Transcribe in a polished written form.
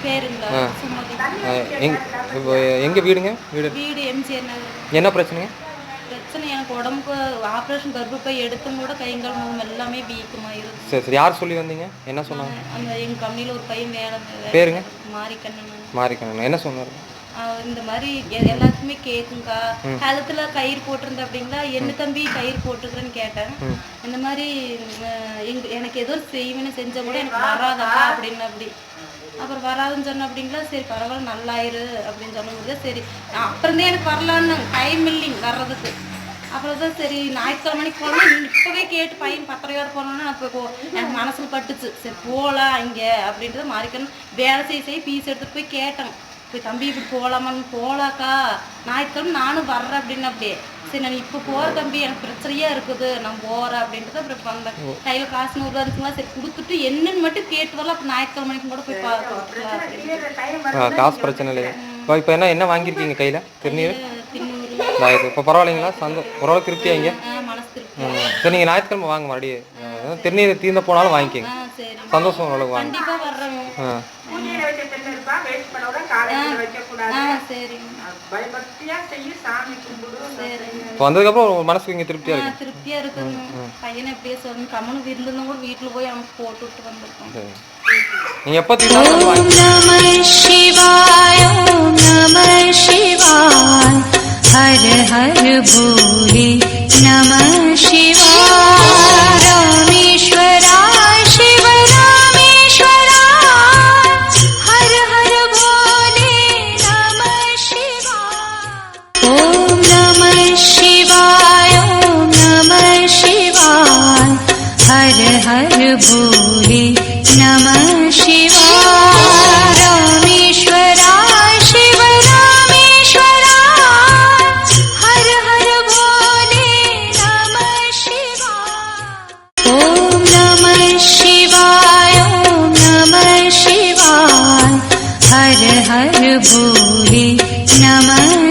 பேருங்களா? சுமதி. எங்க வீடுங்க? வீடு எம்ஜிஆர் நகர். என்ன பிரச்சனைங்க? பிரச்சனை எனக்கு உடம்புக்கு ஆப்ரேஷன் கர்ப்பப்பை எடுத்தும் கூட கைங்கால் முகம் எல்லாமே வீக்கமாயிருது. சரி சரி. யார் சொல்லி வந்தீங்க? என்ன சொன்னாங்க? அந்த எங்கள் கம்பெனியில் ஒரு பையன் வேலை. பேருங்க? மாரிக்கண்ணன். மாரிக்கண்ணன் என்ன சொன்னார்? இந்த மாதிரி எல்லாத்துக்குமே கேட்குங்கக்கா, கழுத்துல கயிறு போட்டிருந்த அப்படிங்களா, என்ன தம்பி கயிறு போட்டிருக்கிறேன்னு கேட்டேன். இந்த மாதிரி எனக்கு ஏதோ செய்வேன்னு செஞ்சால் கூட எனக்கு வராதக்கா அப்படின்னு. அப்படி அப்புறம் வராதுன்னு சொன்ன அப்படிங்களா, சரி பரவாயில்ல நல்லாயிரு அப்படின்னு சொன்னது. சரி அப்புறந்தே எனக்கு வரலான்னு டைம் இல்லைங்க வர்றதுக்கு. அப்புறம் தான் சரி ஞாயிற்றுக்கிழமைக்கு போனோம்னா இப்போவே கேட்டு பையன் 10:30 போனோன்னா அப்போ எனக்கு மனசில் பட்டுச்சு. சரி போகலாம் இங்கே அப்படின்றத மாறிக்கணும். வேலை செய்ய பீஸ் எடுத்துகிட்டு போய் கேட்டேன். போய் தம்பி இப்படி போகலாமான்னு. போகலாக்கா ஞாயிற்றுக்கிழமை நானும் வர்றேன் அப்படின்னு. அப்படியே சரி நான் இப்போ போகிற தம்பி எனக்கு பிரச்சனையாக இருக்குது நான் போகிறேன் அப்படின்றது. அப்புறம் வந்தேன். கையில் காசு 100 ரூபா இருந்துச்சுங்களா, சரி கொடுத்துட்டு என்னன்னு மட்டும் கேட்டு வரலாம். அப்போ ஞாயிற்றுக்கிழமைக்கும் கூட போய் பார்க்கலாம். காசு பிரச்சனை இல்லையா? இப்போ என்ன வாங்கியிருக்கீங்க கையில்? திருநீர். இப்போ பரவாயில்லைங்களா? ஓரளவுக்கு திருப்தியா? இங்கே மனசு திருப்தி. சரி நீங்கள் ஞாயிற்றுக்கிழமை வாங்க மறுபடியும் திருநீர் தீர்ந்த போனாலும் வாங்கிக்கோங்க. சந்தோஷம் ஓரளவுக்கு வாங்க. கண்டிப்பாக வர்றேங்க. இப்போ வந்ததுக்கப்புறம் மனசுக்கு இங்கே திருப்தியா இருக்கு. திருப்தியா இருக்குங்க. பையனை எப்படியே சொல்லணும் கம்மனு விருந்துன்னு கூட வீட்டில் போய் அவனுக்கு போட்டு விட்டு வந்திருக்கோம். நீங்கள் எப்போ தீர்ந்தாலும் हर हर भोले नमः शिवाय रामेश्वराय शिव रामेश्वराय हर हर भोले नमः शिवाय ओम नमः शिवाय हर हर भोले नमः शिवाय रामेश्वराय शिव हर हर भोले नमः